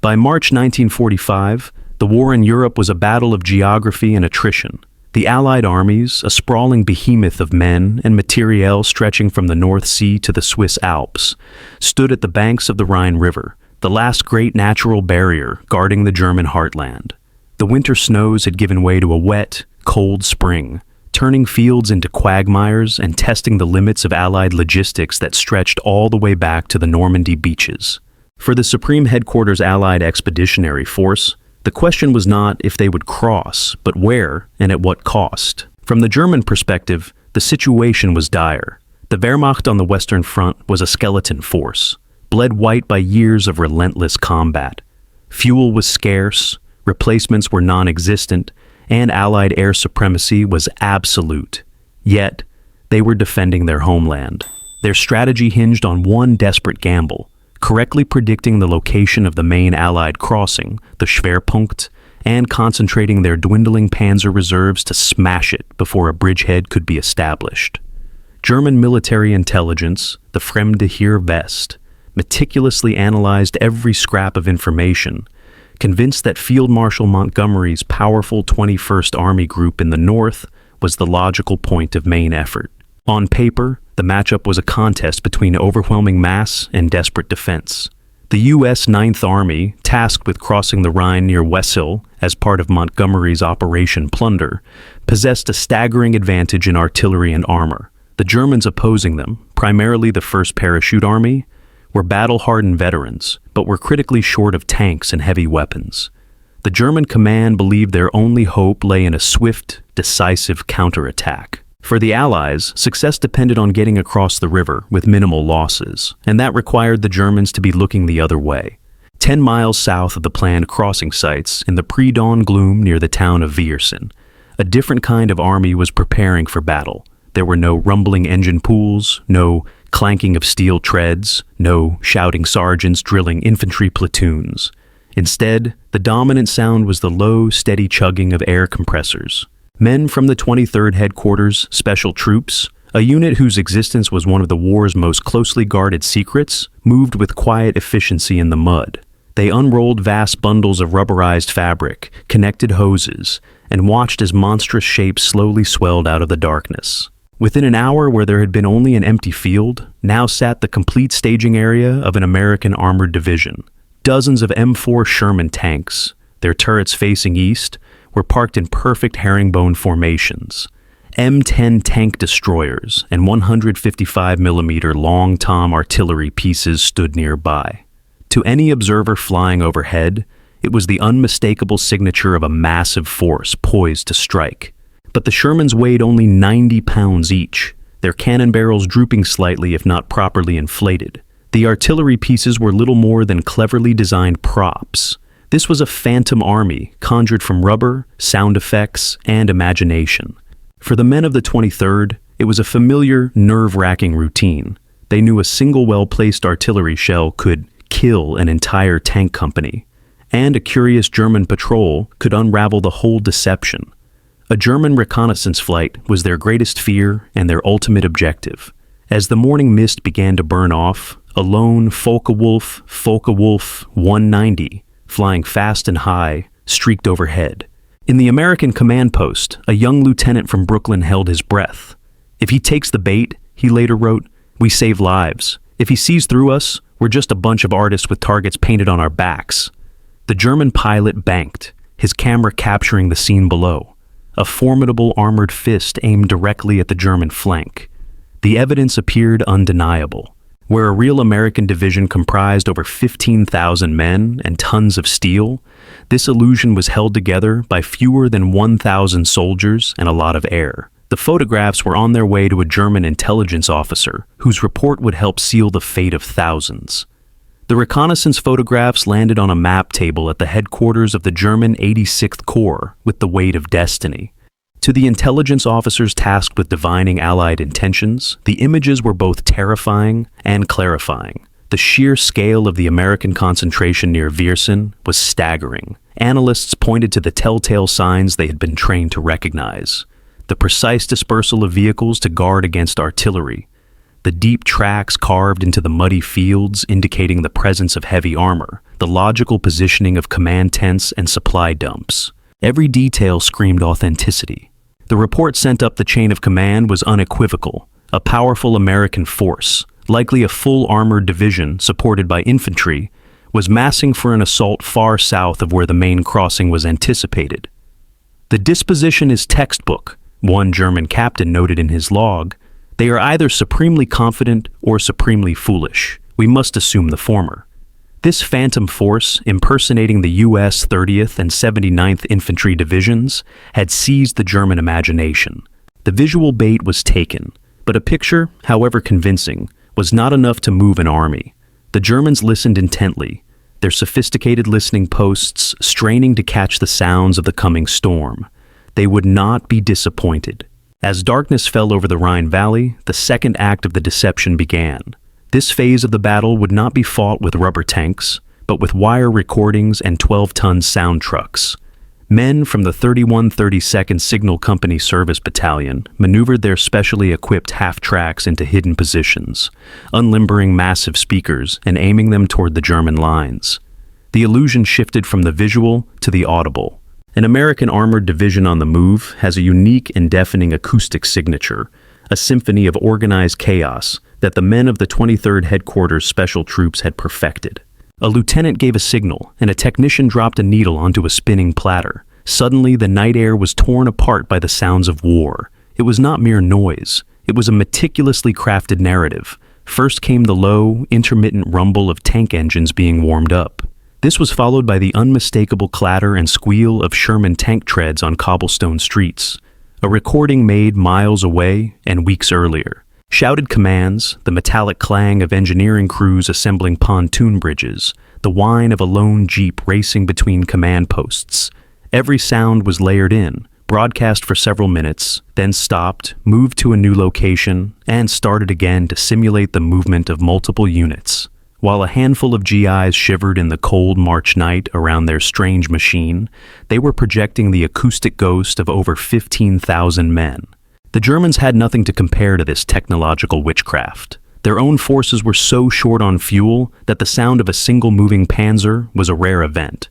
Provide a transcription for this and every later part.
By March 1945, the war in Europe was a battle of geography and attrition. The Allied armies, a sprawling behemoth of men and materiel stretching from the North Sea to the Swiss Alps, stood at the banks of the Rhine River, the last great natural barrier guarding the German heartland. The winter snows had given way to a wet, cold spring, turning fields into quagmires and testing the limits of Allied logistics that stretched all the way back to the Normandy beaches. For the Supreme Headquarters Allied Expeditionary Force, the question was not if they would cross, but where and at what cost. From the German perspective, the situation was dire. The Wehrmacht on the Western Front was a skeleton force, bled white by years of relentless combat. Fuel was scarce, replacements were non-existent, and Allied air supremacy was absolute. Yet, they were defending their homeland. Their strategy hinged on one desperate gamble: correctly predicting the location of the main Allied crossing, the Schwerpunkt, and concentrating their dwindling panzer reserves to smash it before a bridgehead could be established. German military intelligence, the Fremde Heer West, meticulously analyzed every scrap of information, convinced that Field Marshal Montgomery's powerful 21st Army Group in the north was the logical point of main effort. On paper, the matchup was a contest between overwhelming mass and desperate defense. The U.S. Ninth Army, tasked with crossing the Rhine near Wesel as part of Montgomery's Operation Plunder, possessed a staggering advantage in artillery and armor. The Germans opposing them, primarily the 1st Parachute Army, were battle-hardened veterans, but were critically short of tanks and heavy weapons. The German command believed their only hope lay in a swift, decisive counterattack. For the Allies, success depended on getting across the river with minimal losses, and that required the Germans to be looking the other way. 10 miles south of the planned crossing sites, in the pre-dawn gloom near the town of Viersen, a different kind of army was preparing for battle. There were no rumbling engine pools, no clanking of steel treads, no shouting sergeants drilling infantry platoons. Instead, the dominant sound was the low, steady chugging of air compressors. Men from the 23rd Headquarters Special Troops, a unit whose existence was one of the war's most closely guarded secrets, moved with quiet efficiency in the mud. They unrolled vast bundles of rubberized fabric, connected hoses, and watched as monstrous shapes slowly swelled out of the darkness. Within an hour, where there had been only an empty field, now sat the complete staging area of an American armored division. Dozens of M4 Sherman tanks, their turrets facing east, were parked in perfect herringbone formations. M10 tank destroyers and 155mm long Tom artillery pieces stood nearby. To any observer flying overhead, it was the unmistakable signature of a massive force poised to strike. But the Shermans weighed only 90 pounds each, their cannon barrels drooping slightly if not properly inflated. The artillery pieces were little more than cleverly designed props. This was a phantom army conjured from rubber, sound effects, and imagination. For the men of the 23rd, it was a familiar, nerve-wracking routine. They knew a single well-placed artillery shell could kill an entire tank company, and a curious German patrol could unravel the whole deception. A German reconnaissance flight was their greatest fear and their ultimate objective. As the morning mist began to burn off, a lone Focke-Wulf 190, flying fast and high, streaked overhead. In the American command post, a young lieutenant from Brooklyn held his breath. "If he takes the bait," he later wrote, "we save lives. If he sees through us, we're just a bunch of artists with targets painted on our backs." The German pilot banked, his camera capturing the scene below. A formidable armored fist aimed directly at the German flank. The evidence appeared undeniable. Where a real American division comprised over 15,000 men and tons of steel, this illusion was held together by fewer than 1,000 soldiers and a lot of air. The photographs were on their way to a German intelligence officer, whose report would help seal the fate of thousands. The reconnaissance photographs landed on a map table at the headquarters of the German 86th Corps with the weight of destiny. To the intelligence officers tasked with divining Allied intentions, the images were both terrifying and clarifying. The sheer scale of the American concentration near Viersen was staggering. Analysts pointed to the telltale signs they had been trained to recognize: the precise dispersal of vehicles to guard against artillery, the deep tracks carved into the muddy fields indicating the presence of heavy armor, the logical positioning of command tents and supply dumps. Every detail screamed authenticity. The report sent up the chain of command was unequivocal. A powerful American force, likely a full armored division supported by infantry, was massing for an assault far south of where the main crossing was anticipated. "The disposition is textbook," one German captain noted in his log. "They are either supremely confident or supremely foolish. We must assume the former." This phantom force, impersonating the U.S. 30th and 79th Infantry Divisions, had seized the German imagination. The visual bait was taken, but a picture, however convincing, was not enough to move an army. The Germans listened intently, their sophisticated listening posts straining to catch the sounds of the coming storm. They would not be disappointed. As darkness fell over the Rhine Valley, the second act of the deception began. This phase of the battle would not be fought with rubber tanks, but with wire recordings and 12-ton sound trucks. Men from the 3132nd Signal Company Service Battalion maneuvered their specially equipped half-tracks into hidden positions, unlimbering massive speakers and aiming them toward the German lines. The illusion shifted from the visual to the audible. An American armored division on the move has a unique and deafening acoustic signature, a symphony of organized chaos that the men of the 23rd Headquarters Special Troops had perfected. A lieutenant gave a signal, and a technician dropped a needle onto a spinning platter. Suddenly, the night air was torn apart by the sounds of war. It was not mere noise. It was a meticulously crafted narrative. First came the low, intermittent rumble of tank engines being warmed up. This was followed by the unmistakable clatter and squeal of Sherman tank treads on cobblestone streets, a recording made miles away and weeks earlier. Shouted commands, the metallic clang of engineering crews assembling pontoon bridges, the whine of a lone jeep racing between command posts. Every sound was layered in, broadcast for several minutes, then stopped, moved to a new location, and started again to simulate the movement of multiple units. While a handful of GIs shivered in the cold March night around their strange machine, they were projecting the acoustic ghost of over 15,000 men. The Germans had nothing to compare to this technological witchcraft. Their own forces were so short on fuel that the sound of a single moving panzer was a rare event.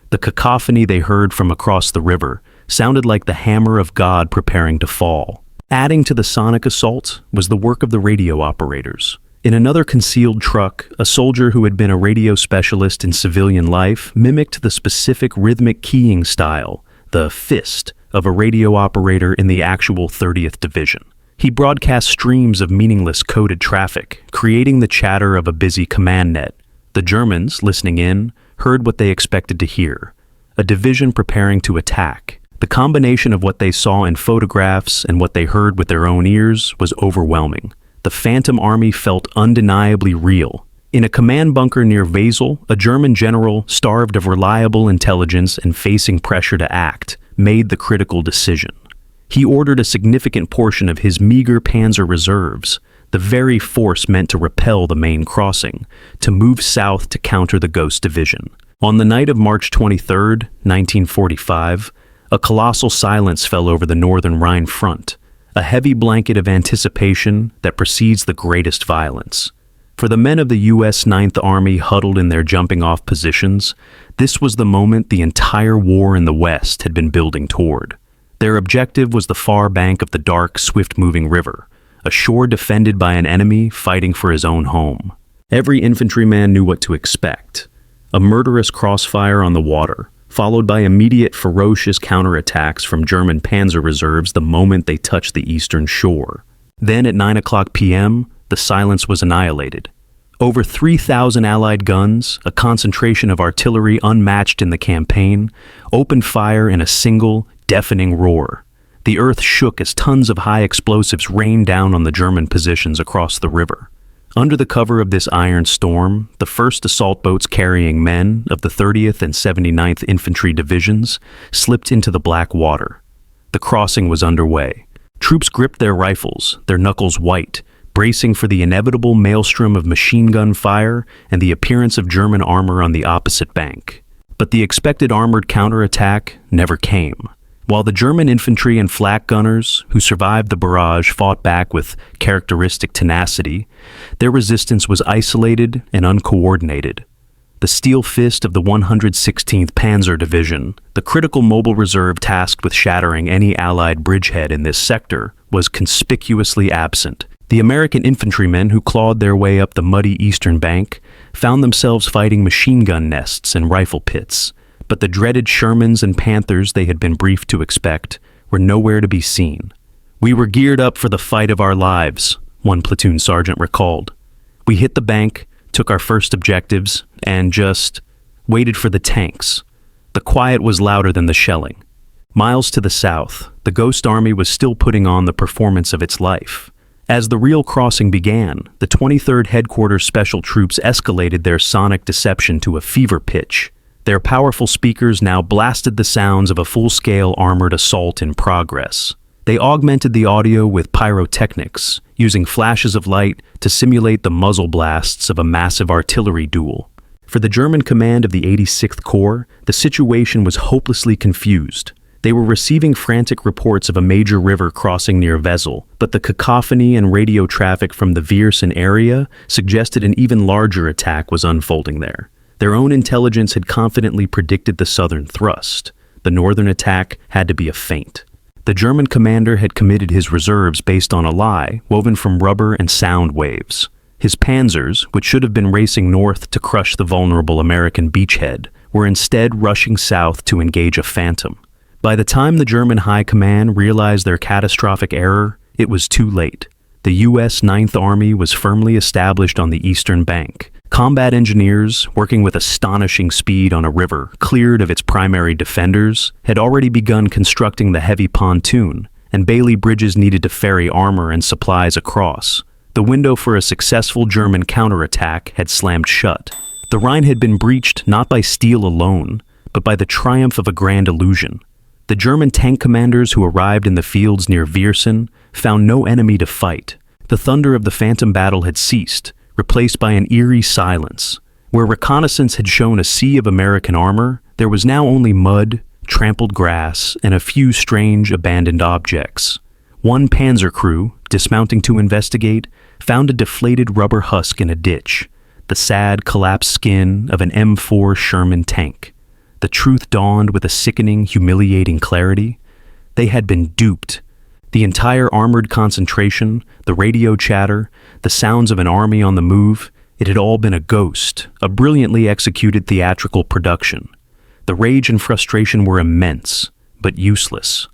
The cacophony they heard from across the river sounded like the hammer of God preparing to fall. Adding to the sonic assault was the work of the radio operators. In another concealed truck, a soldier who had been a radio specialist in civilian life mimicked the specific rhythmic keying style, the fist, of a radio operator in the actual 30th Division. He broadcast streams of meaningless coded traffic, creating the chatter of a busy command net. The Germans, listening in, heard what they expected to hear: a division preparing to attack. The combination of what they saw in photographs and what they heard with their own ears was overwhelming. The Phantom Army felt undeniably real. In a command bunker near Wesel, a German general, starved of reliable intelligence and facing pressure to act, made the critical decision. He ordered a significant portion of his meager panzer reserves, the very force meant to repel the main crossing, to move south to counter the Ghost Division. On the night of March 23, 1945, a colossal silence fell over the northern Rhine front, a heavy blanket of anticipation that precedes the greatest violence. For the men of the U.S. 9th Army huddled in their jumping-off positions, this was the moment the entire war in the West had been building toward. Their objective was the far bank of the dark, swift-moving river, a shore defended by an enemy fighting for his own home. Every infantryman knew what to expect: a murderous crossfire on the water, followed by immediate ferocious counterattacks from German panzer reserves the moment they touched the eastern shore. Then at 9:00 p.m., the silence was annihilated. Over 3,000 Allied guns, a concentration of artillery unmatched in the campaign, opened fire in a single, deafening roar. The earth shook as tons of high explosives rained down on the German positions across the river. Under the cover of this iron storm, the first assault boats carrying men of the 30th and 79th Infantry Divisions slipped into the black water. The crossing was underway. Troops gripped their rifles, their knuckles white, bracing for the inevitable maelstrom of machine gun fire and the appearance of German armor on the opposite bank. But the expected armored counterattack never came. While the German infantry and flak gunners who survived the barrage fought back with characteristic tenacity, their resistance was isolated and uncoordinated. The steel fist of the 116th Panzer Division, the critical mobile reserve tasked with shattering any Allied bridgehead in this sector, was conspicuously absent. The American infantrymen who clawed their way up the muddy eastern bank found themselves fighting machine gun nests and rifle pits, but the dreaded Shermans and Panthers they had been briefed to expect were nowhere to be seen. "We were geared up for the fight of our lives," one platoon sergeant recalled. "We hit the bank, took our first objectives, and just waited for the tanks." The quiet was louder than the shelling. Miles to the south, the Ghost Army was still putting on the performance of its life. As the real crossing began, the 23rd Headquarters Special Troops escalated their sonic deception to a fever pitch. Their powerful speakers now blasted the sounds of a full-scale armored assault in progress. They augmented the audio with pyrotechnics, using flashes of light to simulate the muzzle blasts of a massive artillery duel. For the German command of the 86th Corps, the situation was hopelessly confused. They were receiving frantic reports of a major river crossing near Wesel, but the cacophony and radio traffic from the Viersen area suggested an even larger attack was unfolding there. Their own intelligence had confidently predicted the southern thrust. The northern attack had to be a feint. The German commander had committed his reserves based on a lie woven from rubber and sound waves. His panzers, which should have been racing north to crush the vulnerable American beachhead, were instead rushing south to engage a phantom. By the time the German High Command realized their catastrophic error, it was too late. The U.S. Ninth Army was firmly established on the eastern bank. Combat engineers, working with astonishing speed on a river cleared of its primary defenders, had already begun constructing the heavy pontoon, and Bailey bridges needed to ferry armor and supplies across. The window for a successful German counterattack had slammed shut. The Rhine had been breached not by steel alone, but by the triumph of a grand illusion. The German tank commanders who arrived in the fields near Viersen found no enemy to fight. The thunder of the phantom battle had ceased, replaced by an eerie silence. Where reconnaissance had shown a sea of American armor, there was now only mud, trampled grass, and a few strange abandoned objects. One panzer crew, dismounting to investigate, found a deflated rubber husk in a ditch, the sad, collapsed skin of an M4 Sherman tank. The truth dawned with a sickening, humiliating clarity. They had been duped. The entire armored concentration, the radio chatter, the sounds of an army on the move, it had all been a ghost, a brilliantly executed theatrical production. The rage and frustration were immense, but useless.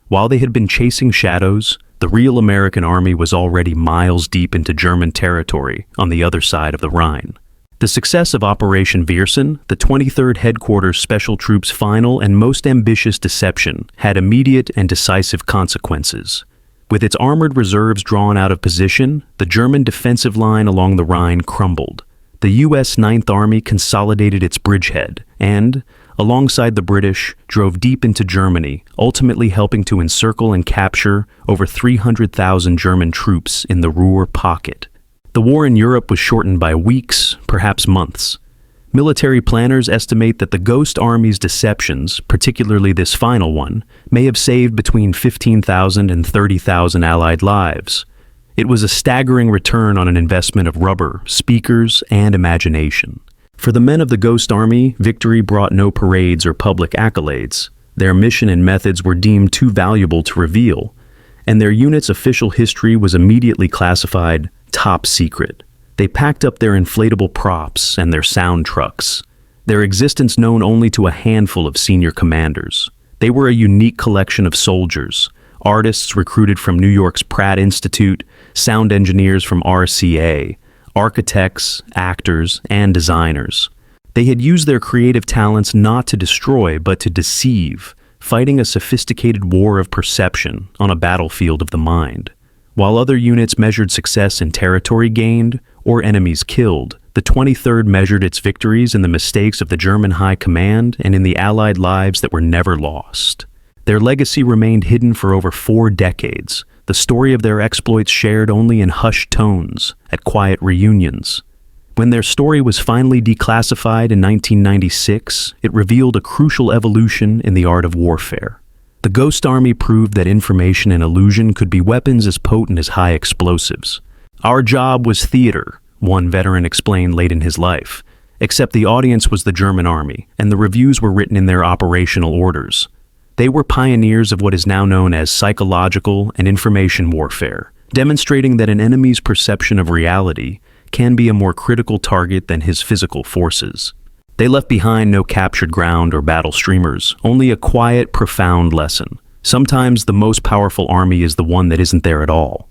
While they had been chasing shadows, the real American army was already miles deep into German territory on the other side of the Rhine. The success of Operation Viersen, the 23rd Headquarters Special Troops' final and most ambitious deception, had immediate and decisive consequences. With its armored reserves drawn out of position, the German defensive line along the Rhine crumbled. The U.S. Ninth Army consolidated its bridgehead and, alongside the British, drove deep into Germany, ultimately helping to encircle and capture over 300,000 German troops in the Ruhr pocket. The war in Europe was shortened by weeks, perhaps months. Military planners estimate that the Ghost Army's deceptions, particularly this final one, may have saved between 15,000 and 30,000 Allied lives. It was a staggering return on an investment of rubber, speakers, and imagination. For the men of the Ghost Army, victory brought no parades or public accolades. Their mission and methods were deemed too valuable to reveal, and their unit's official history was immediately classified top secret. They packed up their inflatable props and their sound trucks, their existence known only to a handful of senior commanders. They were a unique collection of soldiers, artists recruited from New York's Pratt Institute, sound engineers from RCA, architects, actors, and designers. They had used their creative talents not to destroy, but to deceive, fighting a sophisticated war of perception on a battlefield of the mind. While other units measured success in territory gained or enemies killed, the 23rd measured its victories in the mistakes of the German High Command and in the Allied lives that were never lost. Their legacy remained hidden for over 4 decades, the story of their exploits shared only in hushed tones at quiet reunions. When their story was finally declassified in 1996, it revealed a crucial evolution in the art of warfare. The Ghost Army proved that information and illusion could be weapons as potent as high explosives. "Our job was theater," one veteran explained late in his life, except the audience was the German army, and the reviews were written in their operational orders. They were pioneers of what is now known as psychological and information warfare, demonstrating that an enemy's perception of reality can be a more critical target than his physical forces. They left behind no captured ground or battle streamers, only a quiet, profound lesson. Sometimes the most powerful army is the one that isn't there at all.